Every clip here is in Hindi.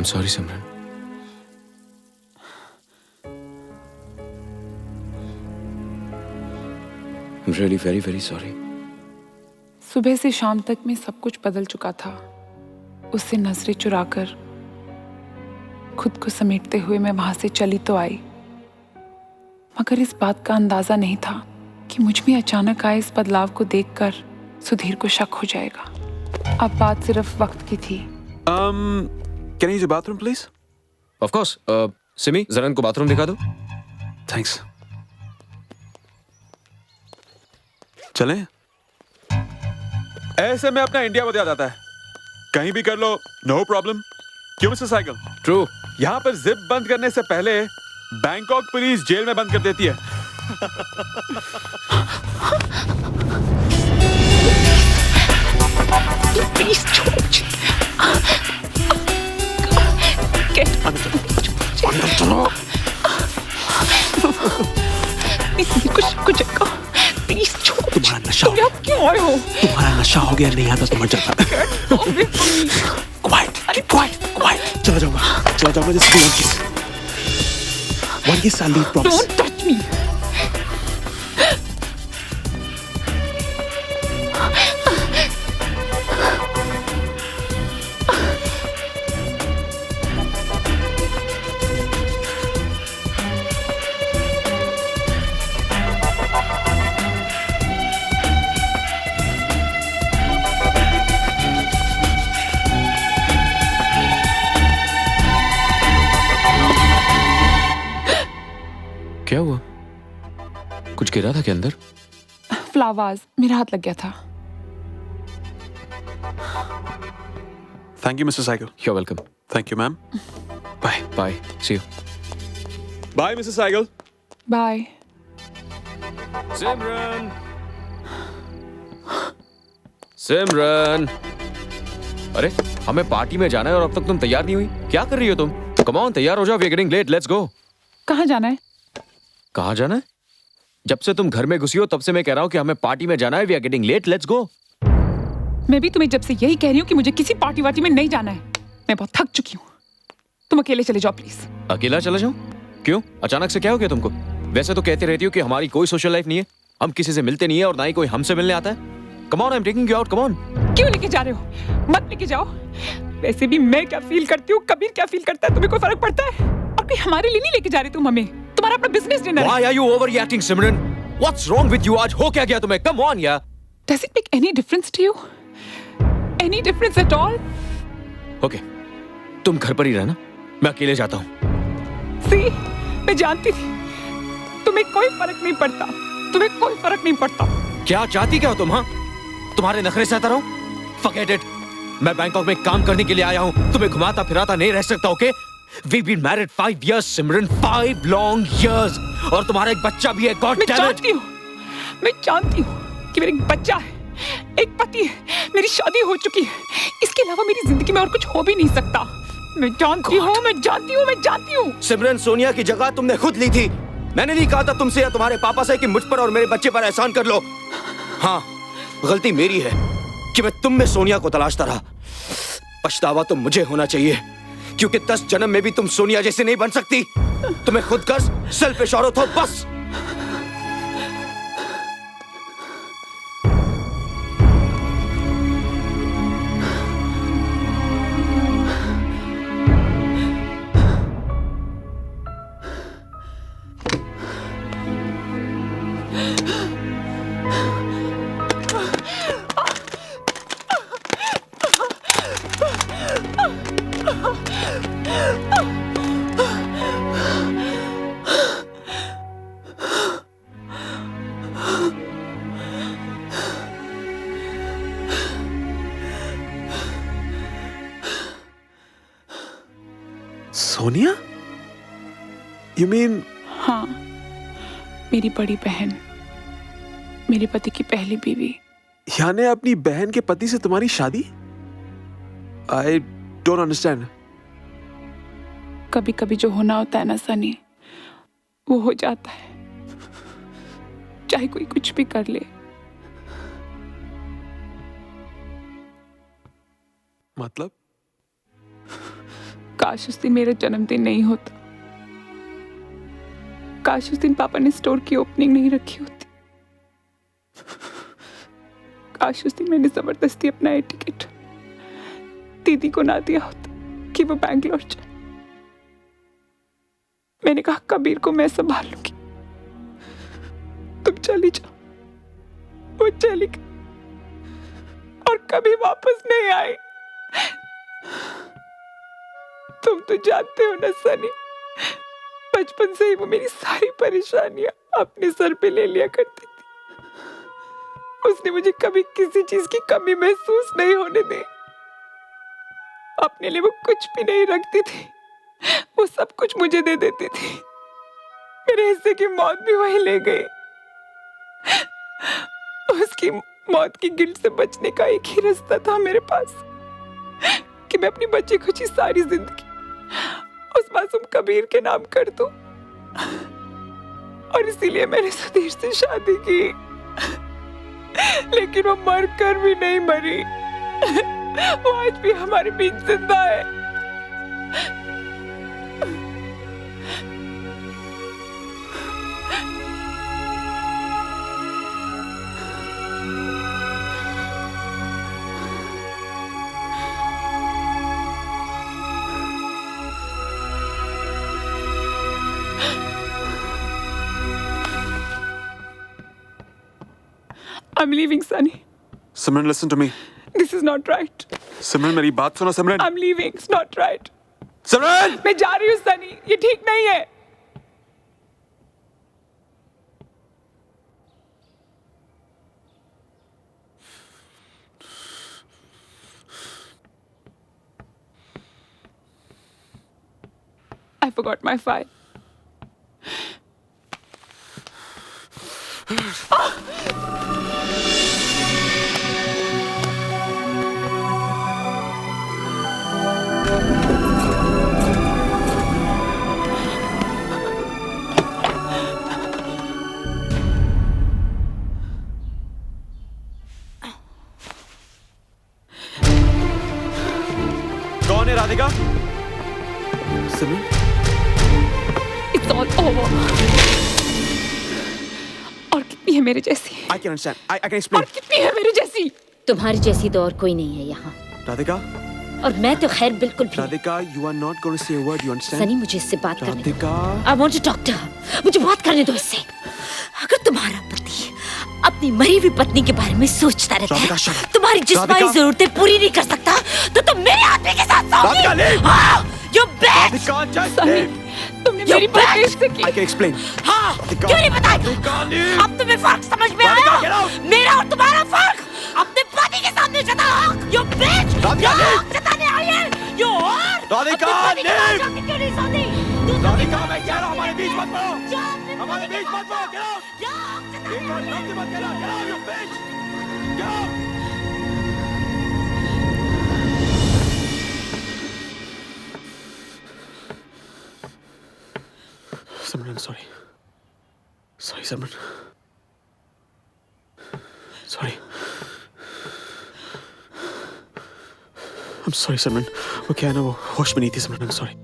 I'm sorry, Simran. I'm really very, very sorry. सुबह से शाम तक में सब कुछ बदल चुका था। उससे नजरें चुराकर खुद को समेटते हुए मैं वहां से चली तो आई, मगर इस बात का अंदाजा नहीं था कि मुझ में अचानक आए इस बदलाव को देखकर सुधीर को शक हो जाएगा। अब बात सिर्फ वक्त की थी। Can I use the bathroom, please? Of course. Simi, जरा इनको बाथरूम दिखा दो. Thanks. चलें? ऐसे में अपना इंडिया बहुत याद आता है. कहीं भी कर लो, no problem. क्यों मिस्टर साइकिल? True. यहाँ पर जिप बंद करने से पहले बैंकॉक पुलिस जेल में बंद कर देती है. प्लीज छोड़। कुछ प्लीज छोड़। तुम्हारा नशा तुम यहाँ क्यों आए हो? तुम्हारा नशा हो गया, नहीं आता तो मर जाता. क्वाइट. चला जाऊंगा just one kiss I'll leave, promise. Don't touch me. क्या हुआ? कुछ गिरा था क्या अंदर? फ्लावर्स मेरा हाथ लग गया था। Thank you, Mr. Cycle. You're welcome. Thank you, ma'am. Bye. Bye. See you. Bye, Mr. Cycle. Bye. Simran, अरे हमें पार्टी में जाना है और अब तक तुम तैयार नहीं हुई. क्या कर रही हो तुम? कम ऑन, तैयार हो जाओ. We are getting late. Let's go. कहाँ जाना है? कहाँ जाना है? जब से तुम घर में घुसी हो तब से मैं कह रहा हूँ कि हमें पार्टी में जाना है. We are getting late. Let's go. मैं भी तुम्हें जब से यही कह रही हूँ कि मुझे किसी पार्टी वार्टी में नहीं जाना है। मैं बहुत थक चुकी हूँ। तुम अकेले चले जाओ प्लीज। अकेला चला जाऊं? क्यों? अचानक से क्या हो गया तुमको? वैसे तो कहती रहती हो कि हमारी कोई सोशल लाइफ नहीं है, हम किसी से मिलते नहीं है और ना ही कोई हमसे मिलने आता है. Come on, I am taking you out. Come on. क्यों लेके जा रहे हो? मत लेके जाओ। वैसे भी मैं क्या फील करती हूँ, कबीर क्या फील करता है, तुम्हें कोई फर्क पड़ता है? और कोई हमारे लिए नहीं लेके जा रहे तुम हमें। तुम्हारा अपना बिजनेस डिनर है। Why are you overreacting, Simran? What's wrong with you? आज हो क्या गया तुम्हें? Come on यार. Does it make any difference to you? Any difference at all? Okay, तुम घर पर ही रहना, मैं अकेले जाता हूँ. See, मैं जानती थी तुम्हें कोई फर्क नहीं पड़ता। तुम्हें कोई फर्क नहीं पड़ता। क्या चाहती क्या हो तुम? हाँ, तुम्हारे नखरे सहता रहूं? Forget it. मैं बैंकॉक में काम करने के लिए आया हूँ, तुम्हें घुमाता फिराता नहीं रह सकता. Okay? We've been married 5 years, Simran. 5 long years. और तुम्हारा एक बच्चा भी है. God मैं damn it. मैं जानती हूँ कि मेरा एक बच्चा है, एक पति है, मेरी शादी हो चुकी है। इसके अलावा मेरी जिंदगी में और कुछ हो भी नहीं सकता। मैं जानती हूँ। सिमरन, सोनिया की जगह तुमने खुद ली थी. मैंने नहीं कहा था तुमसे या तुम्हारे पापा से कि मुझ पर और मेरे बच्चे पर एहसान कर लो. हाँ, गलती मेरी है कि मैं तुम में सोनिया को तलाशता रहा. पछतावा तो मुझे होना चाहिए क्योंकि 10 जन्म में भी तुम सोनिया जैसे नहीं बन सकती. तुम्हें खुद गर्ज, सेल्फिश औरत हो बस. सोनिया? You mean? हाँ, मेरी बड़ी बहन, मेरे पति की पहली बीवी. यानी अपनी बहन के पति से तुम्हारी शादी? I don't understand. कभी कभी जो होना होता है ना सनी, वो हो जाता है, चाहे कोई कुछ भी कर ले. मतलब? काश उस दिन मेरा जन्मदिन नहीं होता, काश उस दिन पापा ने स्टोर की ओपनिंग नहीं रखी होती, काश उस दिन मैंने जबरदस्ती अपना एयर टिकट दीदी को ना दिया होता कि वो बैंगलोर जाए। मैंने कहा कबीर को मैं संभाल लूंगी, तुम चली जाओ। वो चली गई और कभी वापस नहीं आई। तुम तो जानते हो ना सनी, बचपन से ही वो मेरी सारी परेशानियां अपने सर पे ले लिया करती थी। उसने मुझे कभी किसी चीज की कमी महसूस नहीं होने दी। अपने लिए वो कुछ भी नहीं रखती थी, वो सब कुछ मुझे दे देती थी। मेरे हिस्से की मौत भी वही ले गई। उसकी मौत की गिल्ट से बचने का एक ही रास्ता था मेरे पास कि मैं अपनी बच्ची खुशी सारी जिंदगी उस मासूम कबीर के नाम कर दूं। और इसीलिए मैंने सुधीर से शादी की, लेकिन वो मर कर भी नहीं मरी। वो आज भी हमारे बीच जिंदा है। I'm leaving, Sunny. Simran listen to me. This is not right. Simran मेरी बात सुनो सिमरन। I'm leaving. It's not right. सिमरन मैं जा रही हूँ सनी, ये ठीक नहीं है। I forgot my file. कौन है राधिका? सिमरन It's all over. और कितनी है मेरे जैसी? I can understand. I can और explain. कितनी है मेरे जैसी? तुम्हारी जैसी तो और कोई नहीं है यहाँ। राधिका, और मैं तो खैर बिल्कुल भी। Radhika, you are not going to say a word. You understand? Sunny मुझे इससे बात करने दो। Radhika, I want to talk to her. मुझे बात करने दो इससे। अगर तुम्हारा पति अपनी मरी हुई पत्नी के बारे में सोचता रहता राधिका, है, shut up. तुम्हारी जिस्मानी राधिका। जरूरतें पूरी नहीं कर सकता, तो तुम मेरे आदमी के साथ सोओगी। राधिका, leave. हाँ, you bitch. Radhika, just Sunny, leave. तुमने You मेरी बात bitch! कैसे की? I can explain. हाँ, राधिका, क्यों नहीं बताएगा? राधिका, leave. अब तुम्हें फर्क समझ में राधिका, आया? get out. मेरा और तुम्हारा फर्क अपने पति के सामने जताओ। You bitch. Radhika, You leave. जताने आई है। You और राधिका, अपने पति के साथ leave. जाके क्यों नहीं सोती? तू राधिका, मैं कह रहा हूँ हमारे बीच मत पड़ो। जा अपने हमारे पति के बीच साथ मत पड़ो, get out. जा, जताने एक बार नाम से मत कहना, get out, you bitch. Get out. Simran, I'm sorry. Sorry, Simran. Sorry. I'm sorry, Simran. वो क्या है ना, वो होश में नहीं थी, Simran. I'm sorry.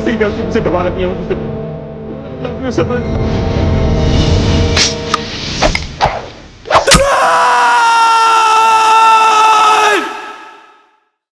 तुमसे दोबारा नहीं हो, समझ